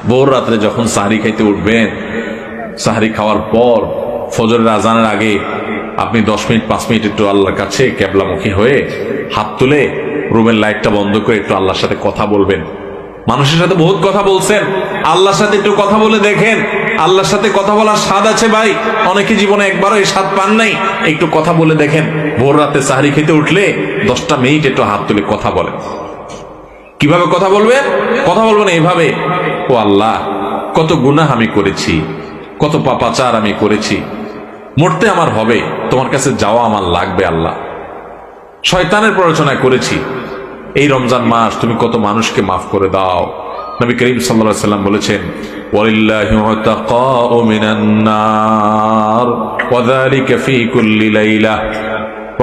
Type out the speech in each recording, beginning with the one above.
ভোর রাত্রে যখন সাহরি খাইতে উঠবেন, সাহরি খাওয়ার পর ফজরের আজানের আগে আপনি 10 মিনিট 5 মিনিট একটু আল্লাহর কাছে কেবলামুখী হয়ে হাত তুলে রুমের লাইটটা বন্ধ করে একটু আল্লাহর সাথে কথা বলবেন। মানুষের সাথে বহুত কথা বলছেন, আল্লাহর সাথে একটু কথা বলে দেখেন। আল্লাহর সাথে কথা বলার স্বাদ আছে ভাই, অনেকে জীবনে একবারও এই স্বাদ পান নাই। একটু কথা বলে দেখেন। ভোর রাতে সাহরি খেতে উঠলে 10টা মিনিট একটু হাত তুলে কথা বলেন। কিভাবে কথা বলবেন? কথা বলবেন এইভাবে, ও আল্লাহ, কত গুনাহ আমি করেছি, কত পাপাচার আমি করেছি, মরতে আমার হবে, তোমার কাছে যাওয়া আমার লাগবে আল্লাহ। শয়তানের প্ররোচনা করেছি, এই রমজান মাস তুমি কত মানুষকে মাফ করে দাও। নবী করিম সাল্লাল্লাহু আলাইহি ওয়াসাল্লাম বলেছেন, ওয়ালিল্লাহি উতাকাউ মিনান নার ওয়া যালিকা ফি কুল্লি লাইলা।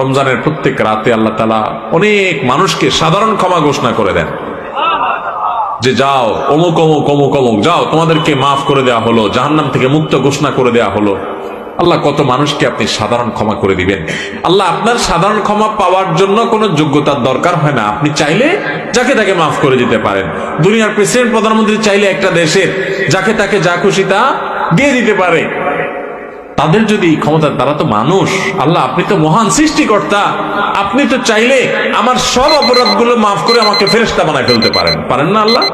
রমজানের প্রত্যেক রাতে আল্লাহ তাআলা অনেক মানুষকে সাধারণ ক্ষমা ঘোষণা করে দেন, যে যাও অমুক অমুক অমুক অমুক যাও, তোমাদেরকে মাফ করে দেওয়া হলো, জাহান্নাম থেকে মুক্ত ঘোষণা করে দেওয়া হলো। আল্লাহ কত মানুষকে আপনি সাধারণ ক্ষমা করে দিবেন। আল্লাহ আপনার সাধারণ ক্ষমা পাওয়ার জন্য কোনো যোগ্যতার দরকার হয় না, আপনি চাইলে যাকে তাকে মাফ করে দিতে পারেন। দুনিয়ার প্রেসিডেন্ট প্রধানমন্ত্রী চাইলে একটা দেশের যাকে তাকে যা খুশি তা দিয়ে দিতে পারে। তাদের যদি ক্ষমতা, তারা তো মানুষ। আল্লাহ আপনি তো মহান সৃষ্টিকর্তা, আপনি তো চাইলে আমার সব অপরাধগুলো মাফ করে আমাকে ফেরেশতা বানায় ফেলতে পারেন, পারেন না আল্লাহ?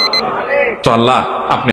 তো আল্লাহ আপনি